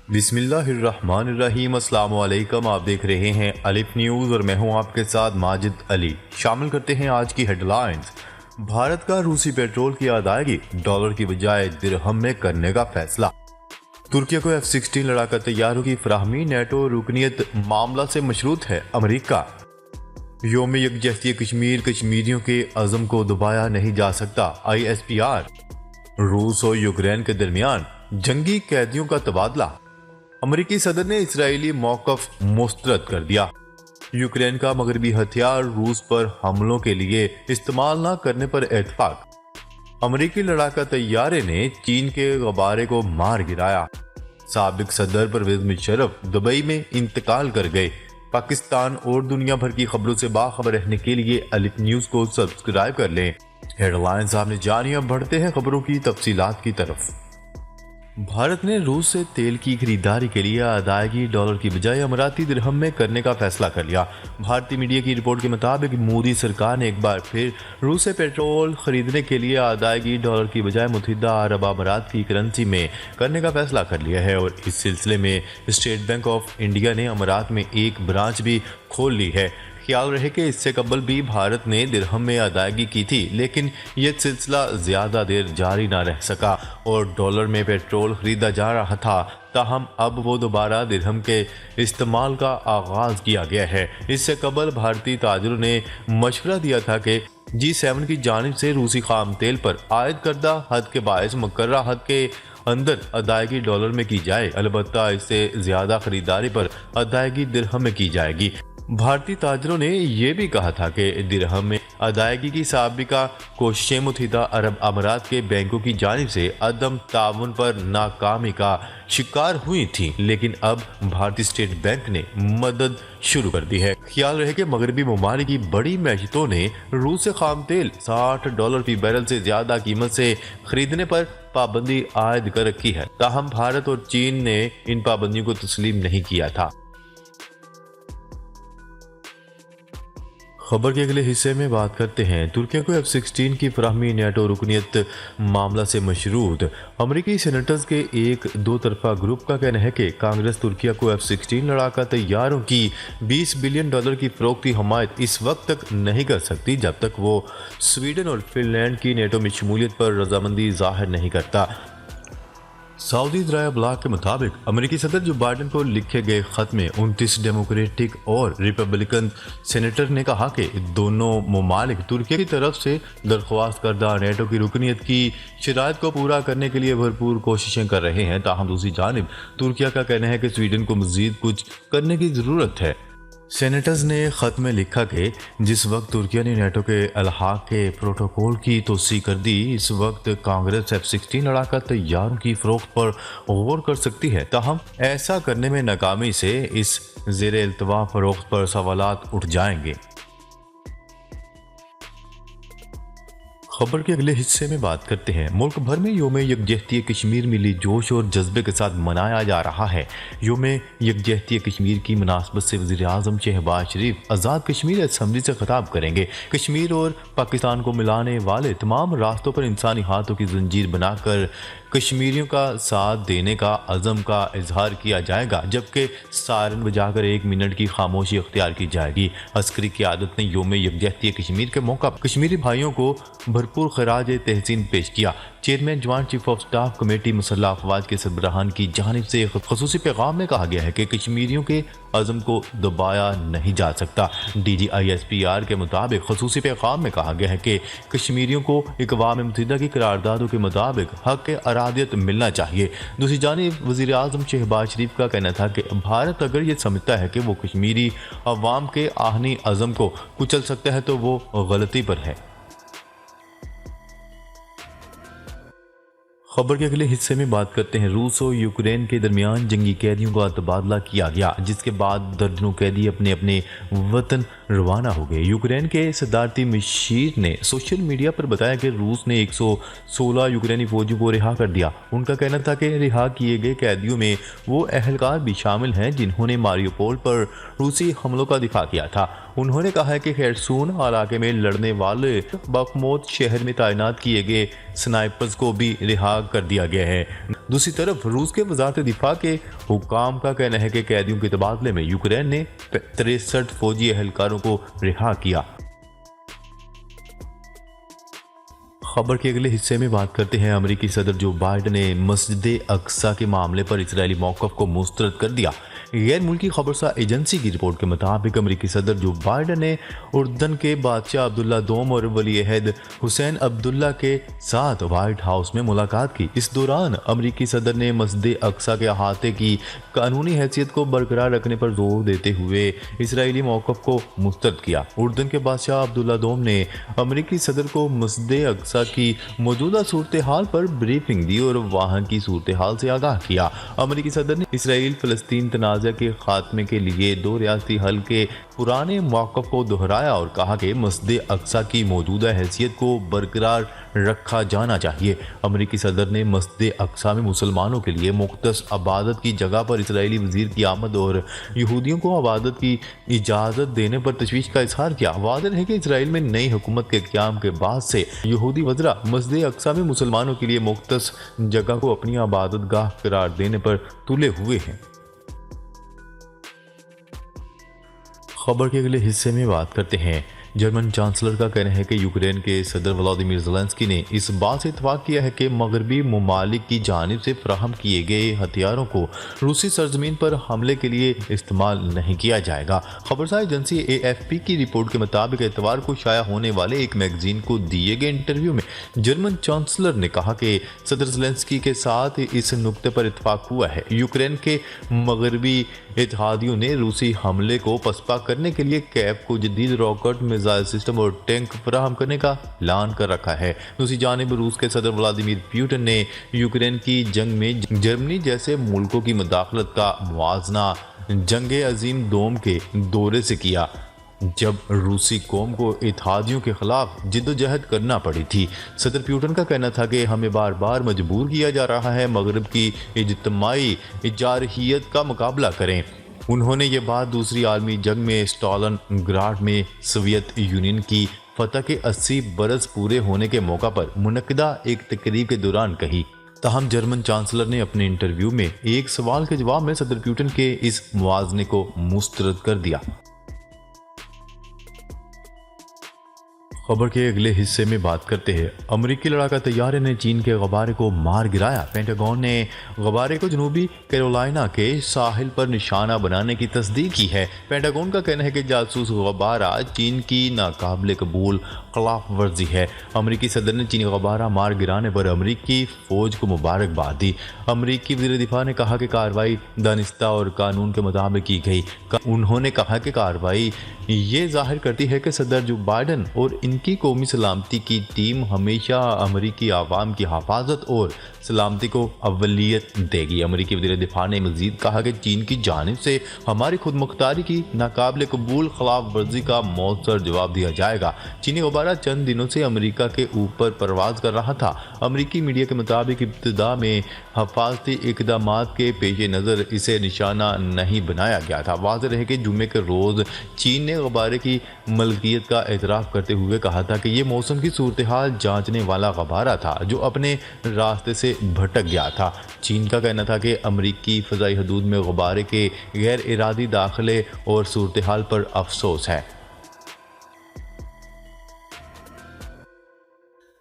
बिस्मिल्लाहिर्रहमानिर्रहीम। अस्सलाम वालेकुम। आप देख रहे हैं अलिफ न्यूज़ और मैं हूं आपके साथ माजिद अली। शामिल करते हैं आज की हेडलाइंस। भारत का रूसी पेट्रोल की अदायगी डॉलर की बजाय दिरहम में करने का फैसला। तुर्की को F-16 लड़ाका तैयारों की फराहमी नेटो रुकनीत मामला से मशरूत है अमरीका। योम यकजहती कश्मीर, कश्मीरियों के अज़म को दबाया नहीं जा सकता ISPR। रूस और यूक्रेन के दरमियान जंगी कैदियों का तबादला। अमरीकी सदर ने इसराइली मौकफ मुस्तरद कर दिया। यूक्रेन का मगरबी हथियार रूस पर हमलों के लिए इस्तेमाल न करने पर इत्तेफाक। अमरीकी लड़ाका तैयारे ने चीन के गुब्बारे को मार गिराया। साबिक सदर परवेज मुशर्रफ दुबई में इंतकाल कर गए। पाकिस्तान और दुनिया भर की खबरों से बाखबर रहने के लिए अलिफ न्यूज़ को सब्सक्राइब कर लें। हेडलाइंस आपने जानी, अब बढ़ते हैं खबरों की तफसीलात की तरफ। भारत ने रूस से तेल की खरीदारी के लिए अदायगी डॉलर की बजाय अमराती दिरहम में करने का फैसला कर लिया। भारतीय मीडिया की रिपोर्ट के मुताबिक मोदी सरकार ने एक बार फिर रूस से पेट्रोल खरीदने के लिए अदायगी डॉलर की बजाय मुत्तहिदा अरब अमारात की करेंसी में करने का फैसला कर लिया है और इस सिलसिले में स्टेट बैंक ऑफ इंडिया ने अमारात में एक ब्रांच भी खोल ली है। ख्याल रहे कि इससे कबल भी भारत ने दिरहम में अदायगी की थी, लेकिन यह सिलसिला ज़्यादा देर जारी ना रह सका और डॉलर में पेट्रोल खरीदा जा रहा था। ताहम अब वो दोबारा दिरहम के इस्तेमाल का आगाज़ किया गया है। इससे कबल भारतीय ताजरों ने मशवरा दिया था कि G7 की जानिब से रूसी खाम तेल पर आयद करदा हद के बायस मुकर्रा हद के अंदर अदायगी डॉलर में की जाए, अलबत्ता इससे ज़्यादा खरीदारी पर अदायगी दिरहम में की जाएगी। भारतीय ताजरों ने यह भी कहा था कि दिरहम में अदायगी की साबिका कोशिशें मुत्तहिदा अरब अमारात के बैंकों की जानिब से अदम ताउन पर नाकामी का शिकार हुई थी, लेकिन अब भारतीय स्टेट बैंक ने मदद शुरू कर दी है। ख्याल रहे कि मगरबी ममालिक की बड़ी मैशतों ने रूस से खाम तेल $60 फी बैरल से ज्यादा कीमत से खरीदने पर पाबंदी आयद कर रखी है। ताहम भारत और चीन ने इन पाबंदियों को तस्लीम नहीं किया था। खबर के अगले हिस्से में बात करते हैं। तुर्की को F-16 की फराहमी नेटो रुकनीत मामला से मशरूत। अमरीकी सेनेटर्स के एक दो तरफा ग्रुप का कहना है कि कांग्रेस तुर्की को F-16 लड़ाका तैयारों की $20 बिलियन की फरोख्त की हमायत इस वक्त तक नहीं कर सकती जब तक वो स्वीडन और फिनलैंड की नेटो में शमूलियत पर रजामंदी जाहिर नहीं करता। सऊदी ज़राया ब्लॉग के मुताबिक अमेरिकी सदर जो बाइडन को लिखे गए खत में 29 डेमोक्रेटिक और रिपब्लिकन सेनेटर ने कहा कि दोनों ममालिक तुर्की की तरफ से दरख्वास्त करदा नेटो की रुकनीत की शराइत को पूरा करने के लिए भरपूर कोशिशें कर रहे हैं। ताहम दूसरी जानिब तुर्की का कहना है कि स्वीडन को मजीद कुछ करने की ज़रूरत है। सेनेटर्स ने ख़त में लिखा कि जिस वक्त तुर्की ने नेटो के अलहाक के प्रोटोकॉल की तोसी कर दी, इस वक्त कांग्रेस F-16 लड़ाका तैयारों की फ़रोख्त पर गौर कर सकती है। ताहम ऐसा करने में नाकामी से इस ज़ेरे इल्तवा फ़रोख्त पर सवालात उठ जाएंगे। खबर के अगले हिस्से में बात करते हैं। मुल्क भर में योम यकजहती कश्मीर मिली जोश और जज्बे के साथ मनाया जा रहा है। योम यकजहती कश्मीर की मुनासबत से वज़ीर आज़म शहबाज शरीफ आज़ाद कश्मीर असम्बली से खिताब करेंगे। कश्मीर और पाकिस्तान को मिलाने वाले तमाम रास्तों पर इंसानी हाथों की जंजीर बनाकर कश्मीरियों का साथ देने का अज़म का इजहार किया जाएगा, जबकि सायरन बजाकर 1 मिनट की खामोशी अख्तियार की जाएगी। अस्करी क़यादत ने योम यकजहती कश्मीर के मौका पर कश्मीरी भाइयों को भरपूर खराज तहसीन पेश किया। Chairman joint chief of staff committee मुसल्लह अफवाज के सरबराहान की जानिब से ख़ुसूसी पैगाम में कहा गया है कि कश्मीरियों के अज़म को दबाया नहीं जा सकता। DG ISPR के मुताबिक ख़ुसूसी पैगाम में कहा गया है कि कश्मीरियों को अक़वाम मुत्तहिदा की करारदादों के मुताबिक हक़ अरादियत मिलना चाहिए। दूसरी जानिब वज़ीर आज़म शहबाज शरीफ का कहना था कि भारत अगर ये समझता है कि वो कश्मीरी अवाम के आहनी अज़म को कुचल सकता है तो वो गलती पर है। खबर के अगले हिस्से में बात करते हैं। रूस और यूक्रेन के दरमियान जंगी कैदियों का तबादला किया गया, जिसके बाद दर्जनों कैदी अपने अपने वतन रवाना हो गए। यूक्रेन के सदारती मशीर ने सोशल मीडिया पर बताया कि रूस ने 116 यूक्रेनी फौजियों को रिहा कर दिया। उनका कहना था कि रिहा किए गए कैदियों में वो अहलकार भी शामिल हैं जिन्होंने मारियोपोल पर रूसी हमलों का दिफा किया था। उन्होंने कहा है कि खैरसून इलाके में लड़ने वाले बखमोत शहर में तैनात किए गए स्नाइपर्स को भी रिहा कर दिया गया है। दूसरी तरफ रूस के वजारत दिफा के हुकाम का कहना है कि कैदियों के तबादले में यूक्रेन ने 63 फौजी एहलकारों को रिहा किया। खबर के अगले हिस्से में बात करते हैं। अमेरिकी सदर जो बाइडेन ने मस्जिद अक्सा के मामले पर इजरायली मौक़िफ़ को मुस्तरद कर दिया। गैर मुल्की खबरसा एजेंसी की रिपोर्ट के मुताबिक अमेरिकी सदर जो बाइडेन ने उर्दन के बादशाह अब्दुल्ला दोम और वली अहद हुसैन अब्दुल्ला के साथ व्हाइट हाउस में मुलाकात की। इस दौरान अमेरिकी सदर ने मस्जिद अक्सा के अहाते की कानूनी हैसियत को बरकरार रखने पर जोर देते हुए इसराइली मौक़िफ़ को मुस्तरद किया। उर्दन के बादशाह अब्दुल्ला दोम ने अमेरिकी सदर को मस्जिद अक्सा की मौजूदा सूरत हाल पर ब्रीफिंग दी और वहाँ की सूरत हाल से आगाह किया। अमेरिकी सदर ने इसराइल फ़लस्तीन तनाज़ा के खात्मे के लिए 2 रियासती हल के पुराने मौक़िफ़ को दोहराया और कहा कि मस्जिद अक्सा की मौजूदा हैसियत को बरकरार रखा जाना चाहिए। अमेरिकी सदर ने मस्जिद अक्सा में मुसलमानों के लिए मुक़द्दस इबादत की जगह पर इसराइली वज़ीर की आमद और यहूदियों को इबादत की इजाज़त देने पर तशवीश का इजहार किया। वाज़ेह है कि इसराइल में नई हुकूमत के क़याम के बाद से यहूदी वज़रा मस्जिद अक्सा में मुसलमानों के लिए मुक़द्दस जगह को अपनी इबादत गाह करार देने पर तुले हुए हैं। खबर के अगले हिस्से में बात करते हैं। जर्मन चांसलर का कहना है कि यूक्रेन के सदर व्लादिमीर ज़ेलेंस्की ने इस बात से इत्तफाक किया है कि मगरबी ममालिक की जानिब से फराहम किए गए हथियारों को रूसी सरजमीन पर हमले के लिए इस्तेमाल नहीं किया जाएगा। खबरसार एजेंसी AFP की रिपोर्ट के मुताबिक इतवार को शाया होने वाले एक मैगजीन को दिए गए इंटरव्यू में जर्मन चांसलर ने कहा कि सदर ज़ेलेंस्की के साथ इस नुक्ते पर इत्तफाक हुआ है। यूक्रेन के मगरबी इत्तेहादियों ने रूसी हमले को पसपा करने के लिए कैफ को जदीद रॉकेट मिसाइल सिस्टम और टैंक फराहम करने का ऐलान कर रखा है। दूसरी जानिब रूस के सदर व्लादिमीर पुतिन ने यूक्रेन की जंग में जर्मनी जैसे मुल्कों की मुदाखलत का मुआवजा जंग अजीम दोम के दौरे से किया, जब रूसी कौम को इत्तेहादियों के खिलाफ जिद्दोजहद करना पड़ी थी। सदर पुतिन का कहना था कि हमें बार बार मजबूर किया जा रहा है मगरब की इज्तिमाई जारहियत का मुकाबला करें। उन्होंने ये बात दूसरी आलमी जंग में स्टालिनग्राड में सोवियत यूनियन की फतह के 80 बरस पूरे होने के मौका पर मुनक्किदा एक तकरीब के दौरान कही। ताहम जर्मन चांसलर ने अपने इंटरव्यू में एक सवाल के जवाब में सदर पुतिन के इस मुआवजे को मुस्तरद कर दिया। खबर के अगले हिस्से में बात करते हैं। अमेरिकी लड़ाका तैयारे ने चीन के गबारे को मार गिराया। पेंटागन ने गबारे को जनूबी कैरोलिना के साहिल पर निशाना बनाने की तस्दीक की है। पेंटागन का कहना है कि जासूस गबारा चीन की नाकाबिल कबूल खिलाफ वर्जी है। अमेरिकी सदर ने चीनी गबारा मार गिराने पर अमेरिकी फौज को मुबारकबाद दी। अमेरिकी वज़ीर दिफा ने कहा कि कार्रवाई दानिस्ता और कानून के मुताबिक की गई। उन्होंने कहा कि कार्रवाई ये जाहिर करती है कि सदर जो बाइडेन और इनकी कौमी सलामती की टीम हमेशा अमेरिकी आवाम की हिफाजत और सलामती को अव्वलियत देगी। अमेरिकी वज़ीर दिफा ने मज़ीद कहा कि चीन की जानिब से हमारी खुद मुख्तारी की नाकाबिल कबूल खिलाफ वर्जी का मौसर जवाब दिया जाएगा। चीनी गबारा चंद दिनों से अमेरिका के ऊपर परवाज कर रहा था। अमेरिकी मीडिया के मुताबिक इब्तिदा में हिफाजती इक़दामात के पेश नज़र इसे निशाना नहीं बनाया गया था। वाज़ेह रहे कि जुम्मे के रोज़ चीन ने गबारे की मलकियत का एतराफ़ करते हुए कहा था कि ये मौसम की सूरत हाल जांचने वाला गबारा था जो अपने रास्ते से भटक गया था। चीन का कहना था कि अमेरिकी फ़ज़ाई हदूद में गबारे के गैर इरादी दाखिले और सूरत हाल पर अफसोस है।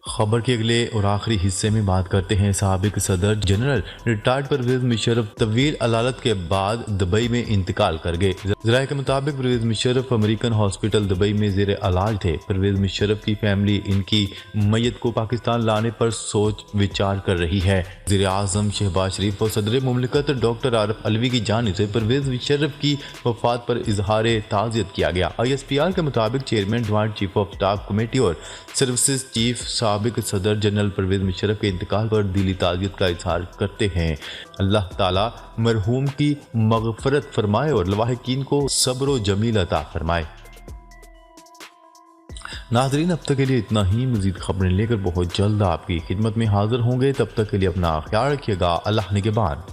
खबर के अगले और आखिरी हिस्से में बात करते हैं। साबिक सदर जनरल रिटायर्ड परवेज मुशर्रफ तवील अदालत के बाद दुबई में इंतकाल कर गए। ज़राए के मुताबिक Parvez Musharraf American hospital Dubai में ज़ेर इलाज थे। परवेज मुशर्रफ की फैमिली इनकी मैयत को पाकिस्तान लाने पर सोच विचार कर रही है। वज़ीर आज़म शहबाज शरीफ और सदर मुमलिकत डॉक्टर आरिफ अलवी की जानिब से परवेज मुशर्रफ की वफात पर इजहार ताज़ियत किया गया। ISPR के मुताबिक chairman joint chief of staff committee और सर्विसेज चीफ साबिक सदर जनरल परवेज मुशर्रफ के इंतकाल पर दिली ताज़ियत का इजहार करते हैं। अल्लाह ताला मरहूम की मग़फ़रत फरमाए और लवाहिकीन को सब्र व जमील अता फरमाए। नाज़रीन, अब तक के लिए इतना ही। मज़ीद खबरें लेकर बहुत जल्द आपकी खिदमत में हाजिर होंगे। तब तक के लिए अपना ख्याल रखिएगा। अल्लाह निगहबान।